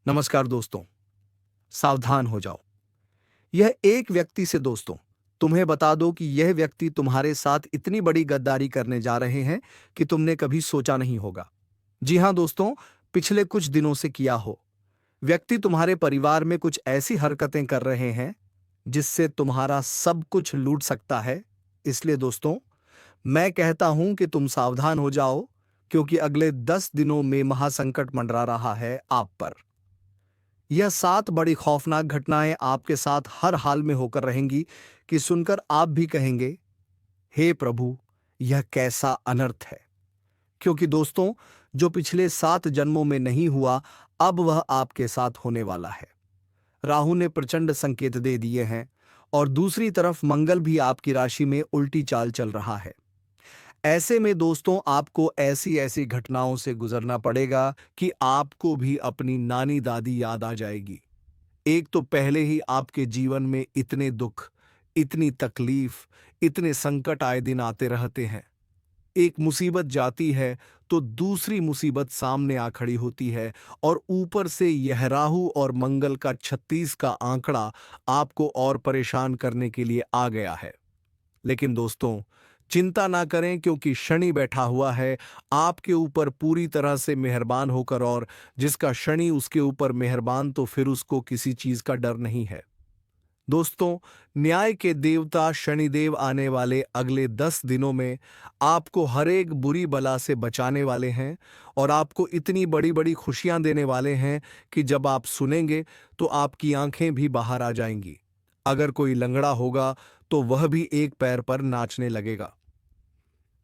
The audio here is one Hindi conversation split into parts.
नमस्कार दोस्तों, सावधान हो जाओ। यह एक व्यक्ति से दोस्तों, तुम्हें बता दो कि यह व्यक्ति तुम्हारे साथ इतनी बड़ी गद्दारी करने जा रहे हैं कि तुमने कभी सोचा नहीं होगा। जी हाँ दोस्तों, पिछले कुछ दिनों से किया हो। व्यक्ति तुम्हारे परिवार में कुछ ऐसी हरकतें कर रहे हैं जिससे तुम्हारा सब कुछ लूट सकता है। इसलिए दोस्तों, मैं कहता हूं कि तुम सावधान हो जाओ, क्योंकि अगले 10 दिनों में महासंकट मंडरा रहा है आप पर। यह 7 बड़ी खौफनाक घटनाएं आपके साथ हर हाल में होकर रहेंगी कि सुनकर आप भी कहेंगे, हे प्रभु, यह कैसा अनर्थ है। क्योंकि दोस्तों, जो पिछले 7 जन्मों में नहीं हुआ, अब वह आपके साथ होने वाला है। राहु ने प्रचंड संकेत दे दिए हैं और दूसरी तरफ मंगल भी आपकी राशि में उल्टी चाल चल रहा है। ऐसे में दोस्तों, आपको ऐसी ऐसी घटनाओं से गुजरना पड़ेगा कि आपको भी अपनी नानी दादी याद आ जाएगी। एक तो पहले ही आपके जीवन में इतने दुख, इतनी तकलीफ, इतने संकट आए दिन आते रहते हैं। एक मुसीबत जाती है तो दूसरी मुसीबत सामने आ खड़ी होती है, और ऊपर से यह राहु और मंगल का 36 का आंकड़ा आपको और परेशान करने के लिए आ गया है। लेकिन दोस्तों, चिंता ना करें, क्योंकि शनि बैठा हुआ है आपके ऊपर पूरी तरह से मेहरबान होकर, और जिसका शनि उसके ऊपर मेहरबान, तो फिर उसको किसी चीज का डर नहीं है। दोस्तों, न्याय के देवता शनिदेव आने वाले अगले 10 दिनों में आपको हर एक बुरी बला से बचाने वाले हैं, और आपको इतनी बड़ी बड़ी खुशियां देने वाले हैं कि जब आप सुनेंगे तो आपकी आंखें भी बाहर आ जाएंगी। अगर कोई लंगड़ा होगा तो वह भी एक पैर पर नाचने लगेगा।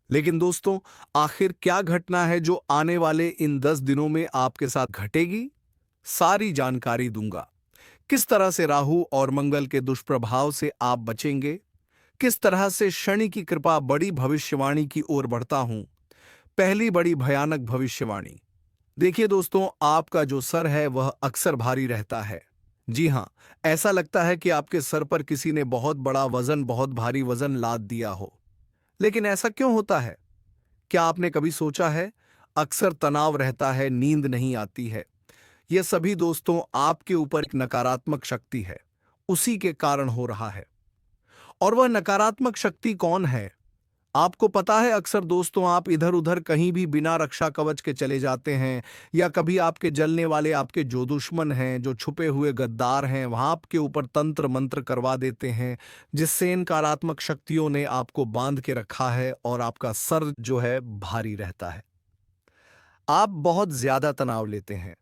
लेकिन दोस्तों, आखिर क्या घटना है जो आने वाले इन 10 दिनों में आपके साथ घटेगी? सारी जानकारी दूंगा। किस तरह से राहु और मंगल के दुष्प्रभाव से आप बचेंगे, किस तरह से शनि की कृपा बड़ी भविष्यवाणी की ओर बढ़ता हूं। पहली बड़ी भयानक भविष्यवाणी। देखिए दोस्तों, आपका जो सर है वह अक्सर भारी रहता है। जी हां, ऐसा लगता है कि आपके सर पर किसी ने बहुत बड़ा वजन, बहुत भारी वजन लाद दिया हो। लेकिन ऐसा क्यों होता है? क्या आपने कभी सोचा है? अक्सर तनाव रहता है, नींद नहीं आती है। यह सभी दोस्तों आपके ऊपर एक नकारात्मक शक्ति है, उसी के कारण हो रहा है। और वह नकारात्मक शक्ति कौन है? आपको पता है, अक्सर दोस्तों आप इधर उधर कहीं भी बिना रक्षा कवच के चले जाते हैं, या कभी आपके जलने वाले, आपके जो दुश्मन हैं, जो छुपे हुए गद्दार हैं, वहां आपके ऊपर तंत्र मंत्र करवा देते हैं, जिससे इन नकारात्मक शक्तियों ने आपको बांध के रखा है और आपका सर जो है भारी रहता है। आप बहुत ज्यादा तनाव लेते हैं।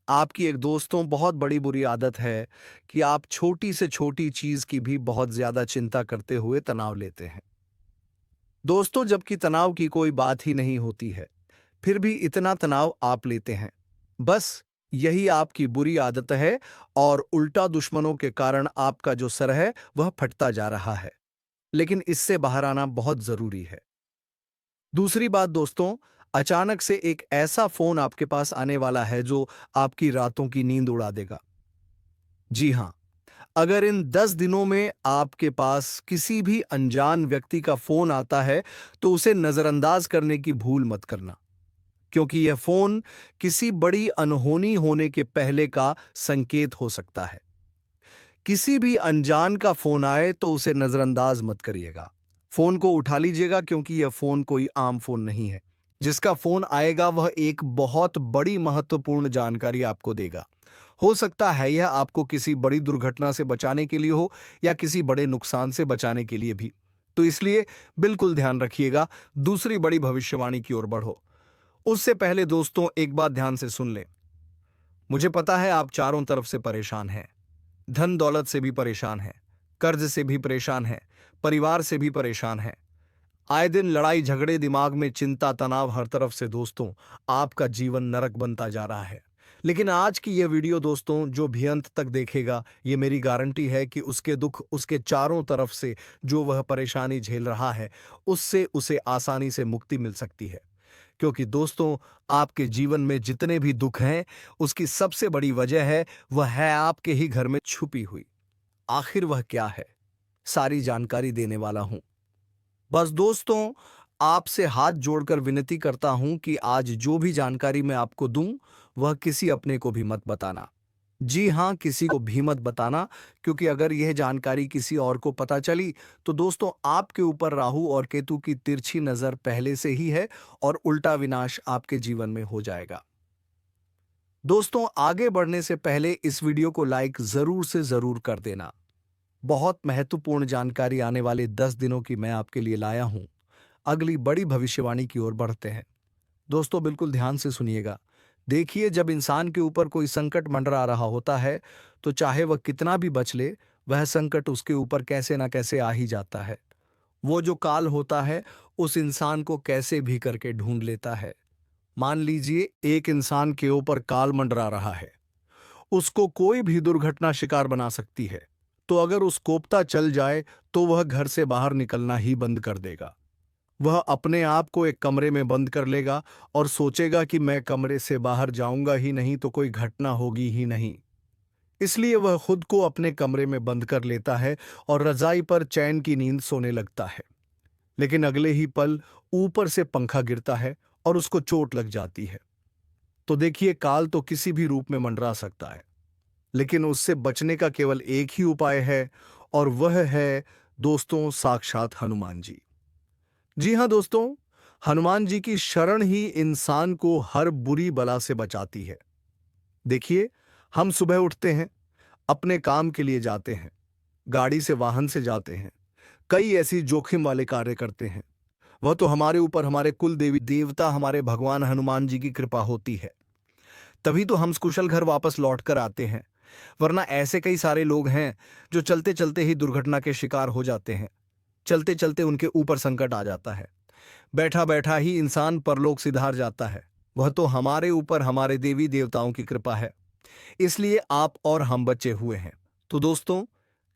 आपकी एक दोस्तों बहुत बड़ी बुरी आदत है कि आप छोटी से छोटी चीज की भी बहुत ज्यादा चिंता करते हुए तनाव लेते हैं। दोस्तों, जबकि तनाव की कोई बात ही नहीं होती है, फिर भी इतना तनाव आप लेते हैं। बस यही आपकी बुरी आदत है, और उल्टा दुश्मनों के कारण आपका जो सर है वह फटता जा रहा है। लेकिन इससे बाहर आना बहुत जरूरी है। दूसरी बात दोस्तों, अचानक से एक ऐसा फोन आपके पास आने वाला है जो आपकी रातों की नींद उड़ा देगा। जी हां, अगर इन 10 दिनों में आपके पास किसी भी अनजान व्यक्ति का फोन आता है, तो उसे नजरअंदाज करने की भूल मत करना, क्योंकि यह फोन किसी बड़ी अनहोनी होने के पहले का संकेत हो सकता है। किसी भी अनजान का फोन आए तो उसे नजरअंदाज मत करिएगा। फोन को उठा लीजिएगा, क्योंकि यह फोन कोई आम फोन नहीं है। जिसका फोन आएगा वह एक बहुत बड़ी महत्वपूर्ण जानकारी आपको देगा। हो सकता है यह आपको किसी बड़ी दुर्घटना से बचाने के लिए हो, या किसी बड़े नुकसान से बचाने के लिए भी। तो इसलिए बिल्कुल ध्यान रखिएगा। दूसरी बड़ी भविष्यवाणी की ओर बढ़ो। उससे पहले दोस्तों, एक बात ध्यान से सुन लें। मुझे पता है आप चारों तरफ से परेशान हैं। धन दौलत से भी परेशान हैं, कर्ज से भी परेशान हैं, परिवार से भी परेशान हैं। आए दिन लड़ाई झगड़े, दिमाग में चिंता, तनाव, हर तरफ से दोस्तों आपका जीवन नरक बनता जा रहा है। लेकिन आज की यह वीडियो दोस्तों, जो भी अंत तक देखेगा, ये मेरी गारंटी है कि उसके दुख, उसके चारों तरफ से जो वह परेशानी झेल रहा है, उससे उसे आसानी से मुक्ति मिल सकती है। क्योंकि दोस्तों, आपके जीवन में जितने भी दुख हैं, उसकी सबसे बड़ी वजह है, वह है आपके ही घर में छुपी हुई। आखिर वह क्या है? सारी जानकारी देने वाला हूं। बस दोस्तों, आपसे हाथ जोड़कर विनती करता हूं कि आज जो भी जानकारी मैं आपको दूं, वह किसी अपने को भी मत बताना। जी हाँ, किसी को भी मत बताना, क्योंकि अगर यह जानकारी किसी और को पता चली तो दोस्तों आपके ऊपर राहु और केतु की तिरछी नजर पहले से ही है और उल्टा विनाश आपके जीवन में हो जाएगा। दोस्तों आगे बढ़ने से पहले इस वीडियो को लाइक जरूर से जरूर कर देना। बहुत महत्वपूर्ण जानकारी आने वाले 10 दिनों की मैं आपके लिए लाया हूं। अगली बड़ी भविष्यवाणी की ओर बढ़ते हैं। दोस्तों बिल्कुल ध्यान से सुनिएगा। देखिए, जब इंसान के ऊपर कोई संकट मंडरा रहा होता है तो चाहे वह कितना भी बच ले, वह संकट उसके ऊपर कैसे ना कैसे आ ही जाता है। वो जो काल होता है उस इंसान को कैसे भी करके ढूंढ लेता है। मान लीजिए एक इंसान के ऊपर काल मंडरा रहा है, उसको कोई भी दुर्घटना शिकार बना सकती है। तो अगर उस कोपता चल जाए तो वह घर से बाहर निकलना ही बंद कर देगा। वह अपने आप को एक कमरे में बंद कर लेगा और सोचेगा कि मैं कमरे से बाहर जाऊंगा ही नहीं तो कोई घटना होगी ही नहीं। इसलिए वह खुद को अपने कमरे में बंद कर लेता है और रजाई पर चैन की नींद सोने लगता है। लेकिन अगले ही पल ऊपर से पंखा गिरता है और उसको चोट लग जाती है। तो देखिए, काल तो किसी भी रूप में मंडरा सकता है, लेकिन उससे बचने का केवल एक ही उपाय है और वह है दोस्तों साक्षात हनुमान जी। जी हाँ दोस्तों, हनुमान जी की शरण ही इंसान को हर बुरी बला से बचाती है। देखिए, हम सुबह उठते हैं, अपने काम के लिए जाते हैं, गाड़ी से वाहन से जाते हैं, कई ऐसी जोखिम वाले कार्य करते हैं। वह तो हमारे ऊपर हमारे कुल देवी देवता हमारे भगवान हनुमान जी की कृपा होती है, तभी तो हम कुशल घर वापस लौट कर आते हैं। वरना ऐसे कई सारे लोग हैं जो चलते चलते ही दुर्घटना के शिकार हो जाते हैं। चलते चलते उनके ऊपर संकट आ जाता है, बैठा बैठा ही इंसान परलोक सिधार जाता है। वह तो हमारे ऊपर हमारे देवी देवताओं की कृपा है, इसलिए आप और हम बचे हुए हैं। तो दोस्तों,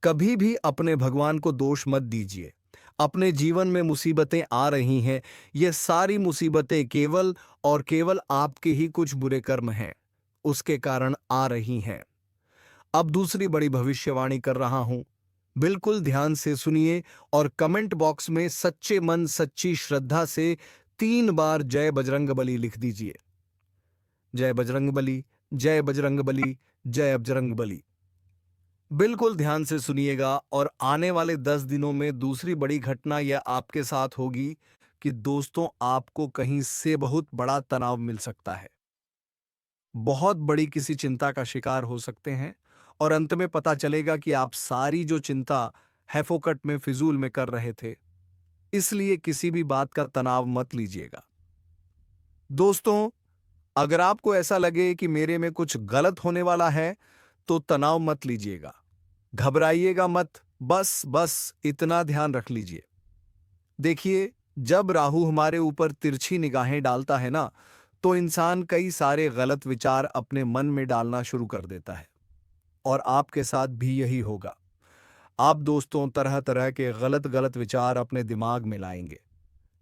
कभी भी अपने भगवान को दोष मत दीजिए। अपने जीवन में मुसीबतें आ रही हैं, ये सारी मुसीबतें केवल और केवल आपके ही कुछ बुरे कर्म हैं, उसके कारण आ रही हैं। अब दूसरी बड़ी भविष्यवाणी कर रहा हूं, बिल्कुल ध्यान से सुनिए और कमेंट बॉक्स में सच्चे मन सच्ची श्रद्धा से 3 बार जय बजरंगबली लिख दीजिए। जय बजरंगबली, जय बजरंगबली, जय बजरंगबली। बिल्कुल ध्यान से सुनिएगा और आने वाले 10 दिनों में दूसरी बड़ी घटना यह आपके साथ होगी कि दोस्तों आपको कहीं से बहुत बड़ा तनाव मिल सकता है। बहुत बड़ी किसी चिंता का शिकार हो सकते हैं और अंत में पता चलेगा कि आप सारी जो चिंता हैफोकट में फिजूल में कर रहे थे। इसलिए किसी भी बात का तनाव मत लीजिएगा। दोस्तों, अगर आपको ऐसा लगे कि मेरे में कुछ गलत होने वाला है तो तनाव मत लीजिएगा, घबराइएगा मत। बस बस इतना ध्यान रख लीजिए। देखिए, जब राहु हमारे ऊपर तिरछी निगाहें डालता है ना, तो इंसान कई सारे गलत विचार अपने मन में डालना शुरू कर देता है और आपके साथ भी यही होगा। आप दोस्तों तरह तरह के गलत गलत विचार अपने दिमाग में लाएंगे।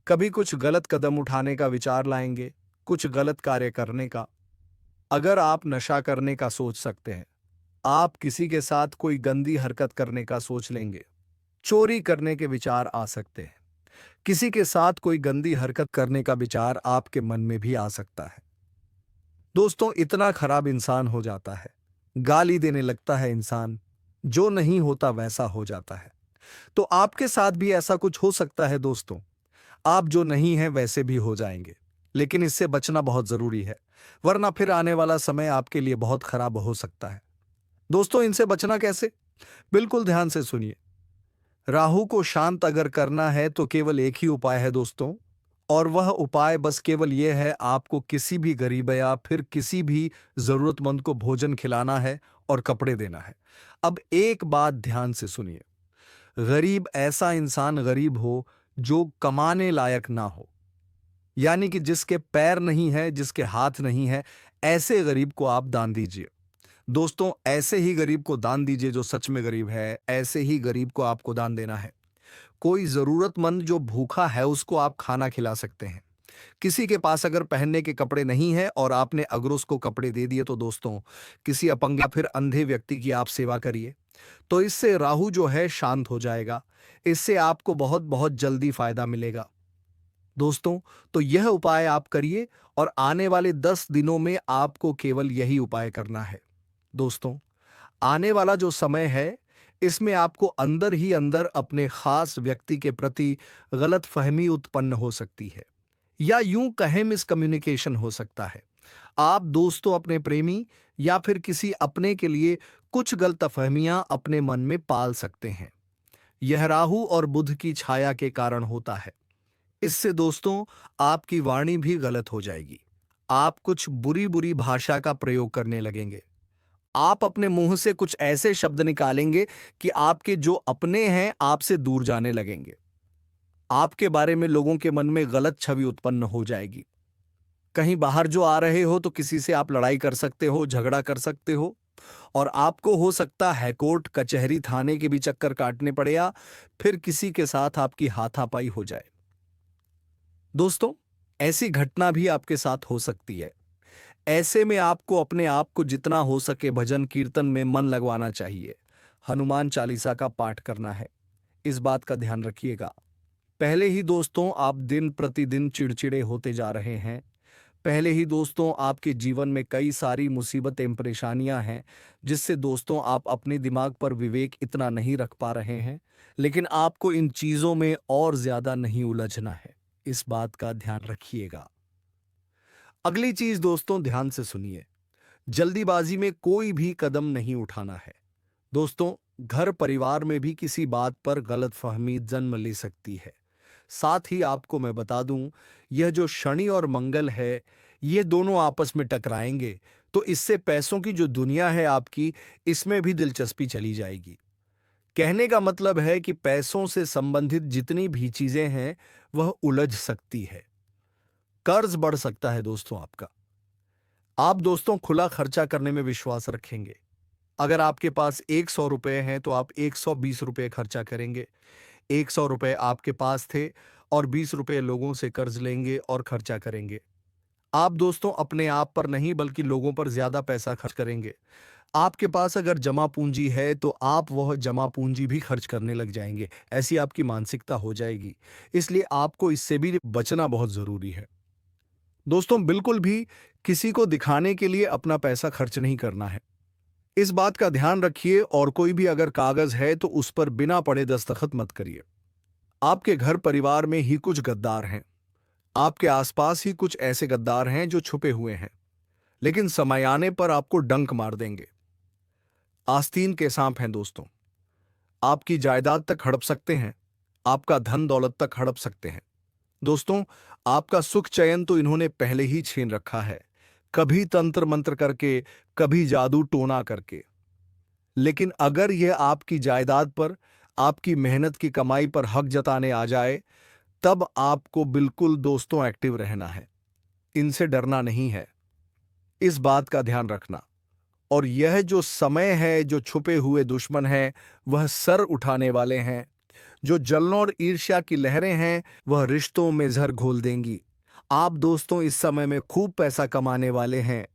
कभी कुछ गलत कदम उठाने का विचार लाएंगे, कुछ गलत कार्य करने का। अगर आप नशा करने का सोच सकते हैं, आप किसी के साथ कोई गंदी हरकत करने का सोच लेंगे, चोरी करने के विचार आ सकते हैं, किसी के साथ कोई गंदी हरकत करने का विचार आपके मन में भी आ सकता है। दोस्तों, इतना खराब इंसान हो जाता है, गाली देने लगता है इंसान, जो नहीं होता वैसा हो जाता है। तो आपके साथ भी ऐसा कुछ हो सकता है दोस्तों। आप जो नहीं हैं वैसे भी हो जाएंगे, लेकिन इससे बचना बहुत जरूरी है, वरना फिर आने वाला समय आपके लिए बहुत खराब हो सकता है। दोस्तों, इनसे बचना कैसे? बिल्कुल ध्यान से सुनिए। राहु को शांत अगर करना है तो केवल एक ही उपाय है दोस्तों, और वह उपाय बस केवल यह है, आपको किसी भी गरीब या फिर किसी भी जरूरतमंद को भोजन खिलाना है और कपड़े देना है। अब एक बात ध्यान से सुनिए, गरीब ऐसा इंसान गरीब हो जो कमाने लायक ना हो, यानी कि जिसके पैर नहीं है, जिसके हाथ नहीं है, ऐसे गरीब को आप दान दीजिए। दोस्तों, ऐसे ही गरीब को दान दीजिए जो सच में गरीब है, ऐसे ही गरीब को आपको दान देना है। कोई जरूरतमंद जो भूखा है उसको आप खाना खिला सकते हैं। किसी के पास अगर पहनने के कपड़े नहीं है और आपने अगर उसको कपड़े दे दिए तो दोस्तों, किसी अपंग या फिर अंधे व्यक्ति की आप सेवा करिए, तो इससे राहु जो है शांत हो जाएगा। इससे आपको बहुत बहुत जल्दी फायदा मिलेगा। दोस्तों, तो यह उपाय आप करिए और आने वाले 10 दिनों में आपको केवल यही उपाय करना है। दोस्तों, आने वाला जो समय है, इसमें आपको अंदर ही अंदर अपने खास व्यक्ति के प्रति गलतफहमी उत्पन्न हो सकती है, या यूं कहें मिसकम्युनिकेशन हो सकता है। आप दोस्तों अपने प्रेमी या फिर किसी अपने के लिए कुछ गलतफहमियां अपने मन में पाल सकते हैं। यह राहु और बुध की छाया के कारण होता है। इससे दोस्तों, आपकी वाणी भी गलत हो जाएगी। आप कुछ बुरी बुरी भाषा का प्रयोग करने लगेंगे। आप अपने मुंह से कुछ ऐसे शब्द निकालेंगे कि आपके जो अपने हैं आपसे दूर जाने लगेंगे। आपके बारे में लोगों के मन में गलत छवि उत्पन्न हो जाएगी। कहीं बाहर जो आ रहे हो तो किसी से आप लड़ाई कर सकते हो, झगड़ा कर सकते हो, और आपको हो सकता है कोर्ट कचहरी थाने के भी चक्कर काटने पड़े, या फिर किसी के साथ आपकी हाथापाई हो जाए। दोस्तों, ऐसी घटना भी आपके साथ हो सकती है। ऐसे में आपको अपने आप को जितना हो सके भजन कीर्तन में मन लगवाना चाहिए। हनुमान चालीसा का पाठ करना है। इस बात का ध्यान रखिएगा। पहले ही दोस्तों, आप दिन प्रतिदिन चिड़चिड़े होते जा रहे हैं। पहले ही दोस्तों, आपके जीवन में कई सारी मुसीबतें परेशानियां हैं, जिससे दोस्तों आप अपने दिमाग पर विवेक इतना नहीं रख पा रहे हैं। लेकिन आपको इन चीजों में और ज्यादा नहीं उलझना है। इस बात का ध्यान रखिएगा। अगली चीज दोस्तों, ध्यान से सुनिए। जल्दीबाजी में कोई भी कदम नहीं उठाना है। दोस्तों, घर परिवार में भी किसी बात पर गलतफहमी जन्म ले सकती है। साथ ही आपको मैं बता दूं, यह जो शनि और मंगल है, ये दोनों आपस में टकराएंगे, तो इससे पैसों की जो दुनिया है आपकी, इसमें भी दिलचस्पी चली जाएगी। कहने का मतलब है कि पैसों से संबंधित जितनी भी चीजें हैं, वह उलझ सकती है। कर्ज बढ़ सकता है दोस्तों आपका। आप दोस्तों खुला खर्चा करने में विश्वास रखेंगे। अगर आपके पास 100 रुपए हैं तो आप 120 रुपए खर्चा करेंगे। 100 रुपए आपके पास थे और 20 रुपए लोगों से कर्ज लेंगे और खर्चा करेंगे। आप दोस्तों अपने आप पर नहीं बल्कि लोगों पर ज्यादा पैसा खर्च करेंगे। आपके पास अगर जमा पूंजी है तो आप वह जमा पूंजी भी खर्च करने लग जाएंगे। ऐसी आपकी मानसिकता हो जाएगी। इसलिए आपको इससे भी बचना बहुत जरूरी है। दोस्तों, बिल्कुल भी किसी को दिखाने के लिए अपना पैसा खर्च नहीं करना है। इस बात का ध्यान रखिए, और कोई भी अगर कागज है तो उस पर बिना पढ़े दस्तखत मत करिए। आपके घर परिवार में ही कुछ गद्दार हैं। आपके आसपास ही कुछ ऐसे गद्दार हैं जो छुपे हुए हैं, लेकिन समय आने पर आपको डंक मार देंगे। आस्तीन के सांप हैं दोस्तों। आपकी जायदाद तक हड़प सकते हैं। आपका धन दौलत तक हड़प सकते हैं। दोस्तों, आपका सुख चयन तो इन्होंने पहले ही छीन रखा है, कभी तंत्र मंत्र करके, कभी जादू टोना करके। लेकिन अगर यह आपकी जायदाद पर, आपकी मेहनत की कमाई पर हक जताने आ जाए, तब आपको बिल्कुल दोस्तों एक्टिव रहना है। इनसे डरना नहीं है। इस बात का ध्यान रखना। और यह जो समय है, जो छुपे हुए दुश्मन हैं, वह सर उठाने वाले हैं। जो जलन और ईर्ष्या की लहरें हैं, वह रिश्तों में जहर घोल देंगी। आप दोस्तों इस समय में खूब पैसा कमाने वाले हैं।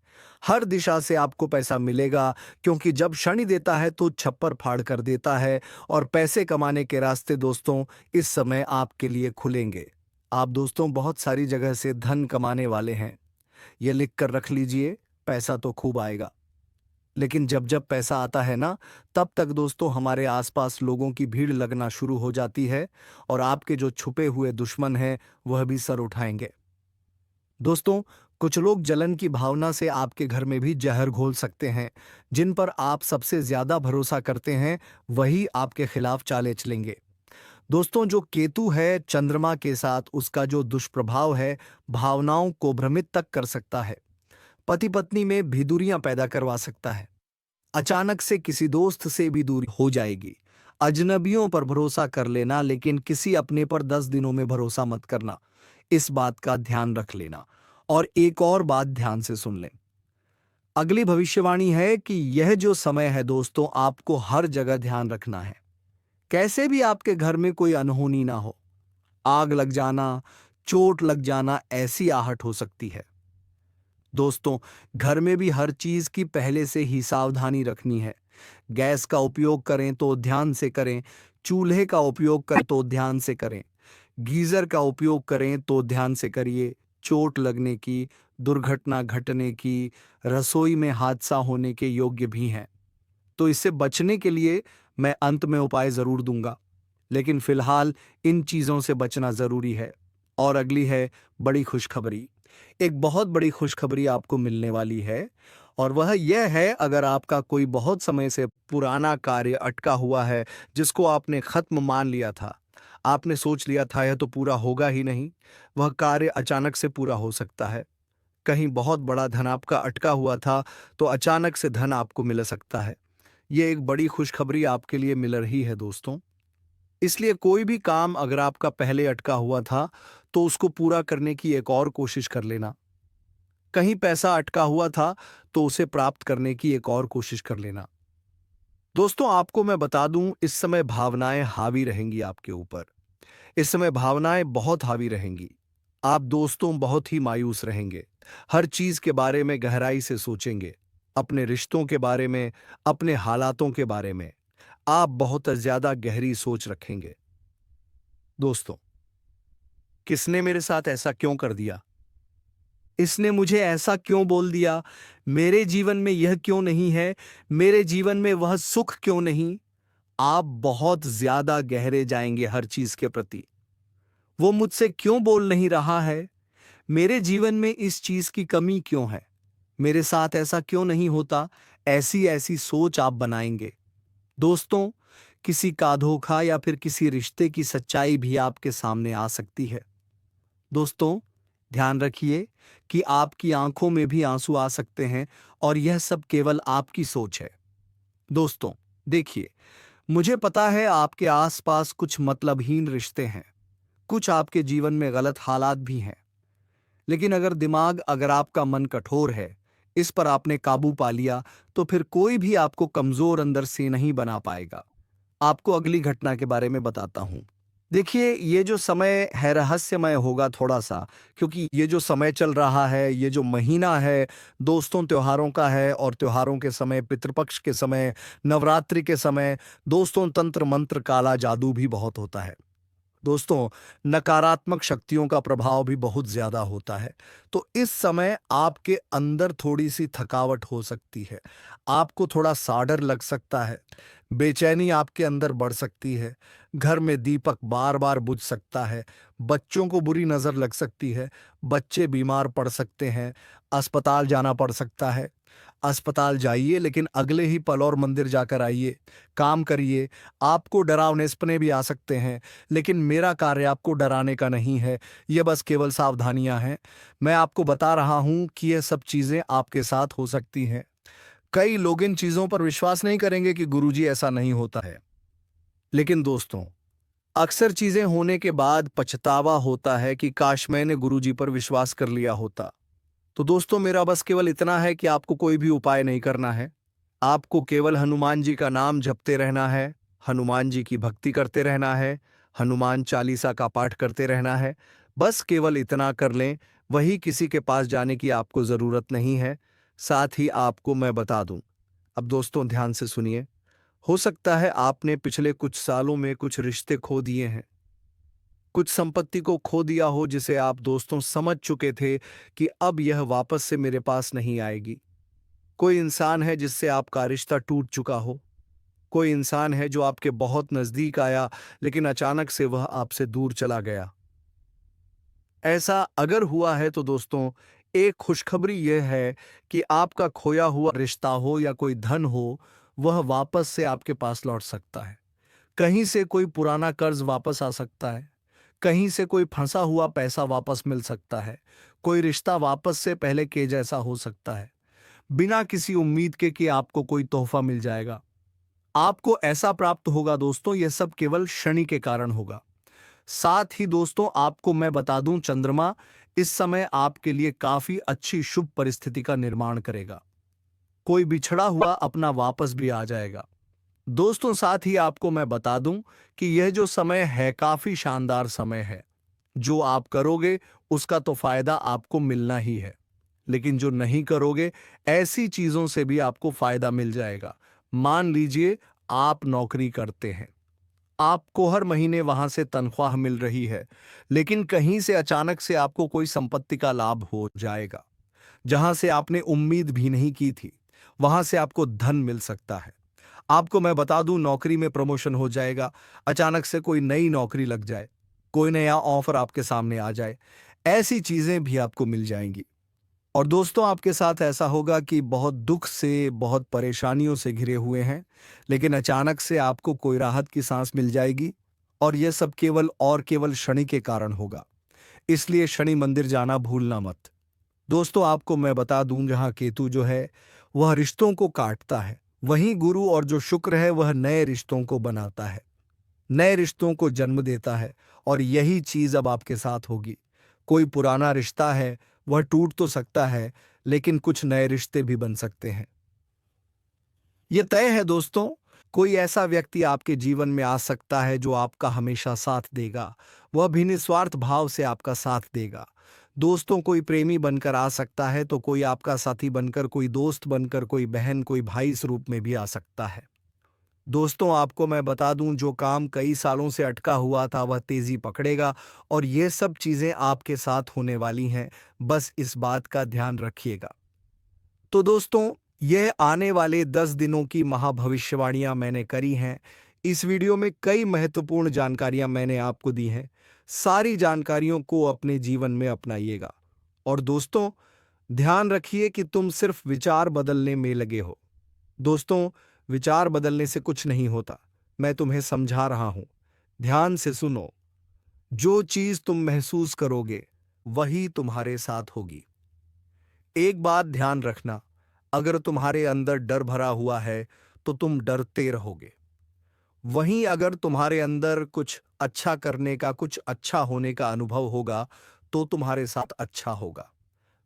हर दिशा से आपको पैसा मिलेगा, क्योंकि जब शनि देता है तो छप्पर फाड़ कर देता है, और पैसे कमाने के रास्ते दोस्तों इस समय आपके लिए खुलेंगे। आप दोस्तों बहुत सारी जगह से धन कमाने वाले हैं। यह लिख कर रख लीजिए, पैसा तो खूब आएगा। लेकिन जब जब पैसा आता है ना, तब तक दोस्तों हमारे आसपास लोगों की भीड़ लगना शुरू हो जाती है, और आपके जो छुपे हुए दुश्मन हैं वह भी सर उठाएंगे। दोस्तों, कुछ लोग जलन की भावना से आपके घर में भी जहर घोल सकते हैं। जिन पर आप सबसे ज्यादा भरोसा करते हैं, वही आपके खिलाफ चालें चलेंगे। दोस्तों, जो केतु है चंद्रमा के साथ, उसका जो दुष्प्रभाव है, भावनाओं को भ्रमित तक कर सकता है। पति पत्नी में भी दूरियां पैदा करवा सकता है। अचानक से किसी दोस्त से भी दूरी हो जाएगी। अजनबियों पर भरोसा कर लेना, लेकिन किसी अपने पर 10 दिनों में भरोसा मत करना। इस बात का ध्यान रख लेना। और एक और बात ध्यान से सुन लें। अगली भविष्यवाणी है कि यह जो समय है दोस्तों, आपको हर जगह ध्यान रखना है। कैसे भी आपके घर में कोई अनहोनी ना हो। आग लग जाना, चोट लग जाना, ऐसी आहट हो सकती है। दोस्तों, घर में भी हर चीज की पहले से ही सावधानी रखनी है। गैस का उपयोग करें तो ध्यान से करें। चूल्हे का उपयोग करें तो ध्यान से करें। गीजर का उपयोग करें तो ध्यान से करिए। चोट लगने की, दुर्घटना घटने की, रसोई में हादसा होने के योग्य भी हैं। तो इससे बचने के लिए मैं अंत में उपाय जरूर दूंगा, लेकिन फिलहाल इन चीजों से बचना जरूरी है। और अगली है बड़ी खुशखबरी। एक बहुत बड़ी खुशखबरी आपको मिलने वाली है, और वह यह है, अगर आपका कोई बहुत समय से पुराना कार्य अटका हुआ है, जिसको आपने खत्म मान लिया था, आपने सोच लिया था यह तो पूरा होगा ही नहीं, वह कार्य अचानक से पूरा हो सकता है। कहीं बहुत बड़ा धन आपका अटका हुआ था, तो अचानक से धन आपको मिल सकता है। ये एक बड़ी खुशखबरी आपके लिए मिल रही है दोस्तों। इसलिए कोई भी काम अगर आपका पहले अटका हुआ था, तो उसको पूरा करने की एक और कोशिश कर लेना। कहीं पैसा अटका हुआ था, तो उसे प्राप्त करने की एक और कोशिश कर लेना। दोस्तों, आपको मैं बता दूं, इस समय भावनाएं हावी रहेंगी आपके ऊपर। इस समय भावनाएं बहुत हावी रहेंगी। आप दोस्तों बहुत ही मायूस रहेंगे। हर चीज के बारे में गहराई से सोचेंगे। अपने रिश्तों के बारे में, अपने हालातों के बारे में आप बहुत ज्यादा गहरी सोच रखेंगे। दोस्तों, किसने मेरे साथ ऐसा क्यों कर दिया? इसने मुझे ऐसा क्यों बोल दिया? मेरे जीवन में यह क्यों नहीं है? मेरे जीवन में वह सुख क्यों नहीं? आप बहुत ज्यादा गहरे जाएंगे हर चीज के प्रति। वो मुझसे क्यों बोल नहीं रहा है? मेरे जीवन में इस चीज की कमी क्यों है? मेरे साथ ऐसा क्यों नहीं होता? ऐसी ऐसी सोच आप बनाएंगे। दोस्तों, किसी का धोखा या फिर किसी रिश्ते की सच्चाई भी आपके सामने आ सकती है। दोस्तों, ध्यान रखिए कि आपकी आंखों में भी आंसू आ सकते हैं, और यह सब केवल आपकी सोच है। दोस्तों, देखिए, मुझे पता है आपके आसपास कुछ मतलबहीन रिश्ते हैं, कुछ आपके जीवन में गलत हालात भी हैं। लेकिन अगर आपका मन कठोर है, इस पर आपने काबू पा लिया, तो फिर कोई भी आपको कमजोर अंदर से नहीं बना पाएगा। आपको अगली घटना के बारे में बताता हूं। देखिए, ये जो समय है रहस्यमय होगा थोड़ा सा, क्योंकि ये जो समय चल रहा है, ये जो महीना है, दोस्तों त्योहारों का है, और त्योहारों के समय, पितृपक्ष के समय, नवरात्रि के समय, दोस्तों तंत्र मंत्र काला जादू भी बहुत होता है। दोस्तों, नकारात्मक शक्तियों का प्रभाव भी बहुत ज्यादा होता है। तो इस समय आपके अंदर थोड़ी सी थकावट हो सकती है। आपको थोड़ा साडर लग सकता है। बेचैनी आपके अंदर बढ़ सकती है। घर में दीपक बार बार बुझ सकता है। बच्चों को बुरी नजर लग सकती है। बच्चे बीमार पड़ सकते हैं। अस्पताल जाना पड़ सकता है। अस्पताल जाइए, लेकिन अगले ही पल और मंदिर जाकर आइए। काम करिए। आपको डरावने सपने भी आ सकते हैं, लेकिन मेरा कार्य आपको डराने का नहीं है। यह बस केवल सावधानियां हैं। मैं आपको बता रहा हूं कि यह सब चीजें आपके साथ हो सकती हैं। कई लोग इन चीजों पर विश्वास नहीं करेंगे कि गुरुजी ऐसा नहीं होता है। लेकिन दोस्तों, अक्सर चीजें होने के बाद पछतावा होता है कि काश मैंने गुरुजी पर विश्वास कर लिया होता। तो दोस्तों, मेरा बस केवल इतना है कि आपको कोई भी उपाय नहीं करना है। आपको केवल हनुमान जी का नाम जपते रहना है, हनुमान जी की भक्ति करते रहना है, हनुमान चालीसा का पाठ करते रहना है। बस केवल इतना कर लें। वही किसी के पास जाने की आपको जरूरत नहीं है। साथ ही आपको मैं बता दूं, अब दोस्तों ध्यान से सुनिए। हो सकता है आपने पिछले कुछ सालों में कुछ रिश्ते खो दिए हैं, कुछ संपत्ति को खो दिया हो, जिसे आप दोस्तों समझ चुके थे कि अब यह वापस से मेरे पास नहीं आएगी। कोई इंसान है जिससे आपका रिश्ता टूट चुका हो। कोई इंसान है जो आपके बहुत नजदीक आया, लेकिन अचानक से वह आपसे दूर चला गया। ऐसा अगर हुआ है, तो दोस्तों, एक खुशखबरी यह है कि आपका खोया हुआ रिश्ता हो या कोई धन हो, वह वापस से आपके पास लौट सकता है। कहीं से कोई पुराना कर्ज वापस आ सकता है। कहीं से कोई फंसा हुआ पैसा वापस मिल सकता है। कोई रिश्ता वापस से पहले के जैसा हो सकता है। बिना किसी उम्मीद के कि आपको कोई तोहफा मिल जाएगा, आपको ऐसा प्राप्त होगा। दोस्तों, यह सब केवल शनि के कारण होगा। साथ ही दोस्तों, आपको मैं बता दूं, चंद्रमा इस समय आपके लिए काफी अच्छी शुभ परिस्थिति का निर्माण करेगा। कोई बिछड़ा हुआ अपना वापस भी आ जाएगा। दोस्तों, साथ ही आपको मैं बता दूं कि यह जो समय है, काफी शानदार समय है। जो आप करोगे उसका तो फायदा आपको मिलना ही है, लेकिन जो नहीं करोगे, ऐसी चीजों से भी आपको फायदा मिल जाएगा। मान लीजिए आप नौकरी करते हैं, आपको हर महीने वहां से तनख्वाह मिल रही है, लेकिन कहीं से अचानक से आपको कोई संपत्ति का लाभ हो जाएगा जहां से आपने उम्मीद भी नहीं की थी। वहां से आपको धन मिल सकता है। आपको मैं बता दूं, नौकरी में प्रमोशन हो जाएगा, अचानक से कोई नई नौकरी लग जाए, कोई नया ऑफर आपके सामने आ जाए, ऐसी चीजें भी आपको मिल जाएंगी। और दोस्तों, आपके साथ ऐसा होगा कि बहुत दुख से, बहुत परेशानियों से घिरे हुए हैं, लेकिन अचानक से आपको कोई राहत की सांस मिल जाएगी। और यह सब केवल शनि के कारण होगा। इसलिए शनि मंदिर जाना भूलना मत। दोस्तों, आपको मैं बता दूं, जहां केतु जो है वह रिश्तों को काटता है, वहीं गुरु और जो शुक्र है वह नए रिश्तों को बनाता है, नए रिश्तों को जन्म देता है। और यही चीज अब आपके साथ होगी। कोई पुराना रिश्ता है, वह टूट तो सकता है, लेकिन कुछ नए रिश्ते भी बन सकते हैं। यह तय है दोस्तों। कोई ऐसा व्यक्ति आपके जीवन में आ सकता है जो आपका हमेशा साथ देगा, वह भी निस्वार्थ भाव से आपका साथ देगा। दोस्तों, कोई प्रेमी बनकर आ सकता है, तो कोई आपका साथी बनकर, कोई दोस्त बनकर, कोई बहन, कोई भाई इस रूप में भी आ सकता है। दोस्तों, आपको मैं बता दूं, जो काम कई सालों से अटका हुआ था वह तेजी पकड़ेगा। और ये सब चीजें आपके साथ होने वाली हैं, बस इस बात का ध्यान रखिएगा। तो दोस्तों, यह आने वाले 10 दिनों की महाभविष्यवाणियां मैंने करी हैं। इस वीडियो में कई महत्वपूर्ण जानकारियां मैंने आपको दी हैं। सारी जानकारियों को अपने जीवन में अपनाइएगा। और दोस्तों, ध्यान रखिए कि तुम सिर्फ विचार बदलने में लगे हो। दोस्तों, विचार बदलने से कुछ नहीं होता। मैं तुम्हें समझा रहा हूं, ध्यान से सुनो। जो चीज तुम महसूस करोगे वही तुम्हारे साथ होगी। एक बात ध्यान रखना, अगर तुम्हारे अंदर डर भरा हुआ है तो तुम डरते रहोगे। वहीं अगर तुम्हारे अंदर कुछ अच्छा करने का, कुछ अच्छा होने का अनुभव होगा तो तुम्हारे साथ अच्छा होगा।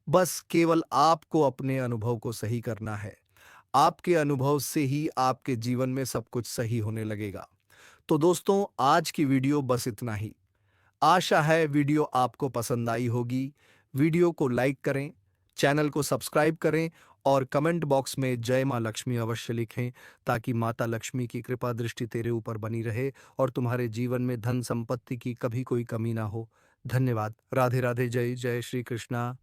बस केवल आपको अपने अनुभव को सही करना है। आपके अनुभव से ही आपके जीवन में सब कुछ सही होने लगेगा। तो दोस्तों, आज की वीडियो बस इतना ही। आशा है वीडियो आपको पसंद आई होगी। वीडियो को लाइक करें, चैनल को सब्सक्राइब करें और कमेंट बॉक्स में जय मां लक्ष्मी अवश्य लिखें, ताकि माता लक्ष्मी की कृपा दृष्टि तेरे ऊपर बनी रहे और तुम्हारे जीवन में धन संपत्ति की कभी कोई कमी ना हो। धन्यवाद। राधे राधे। जय जय श्री कृष्णा।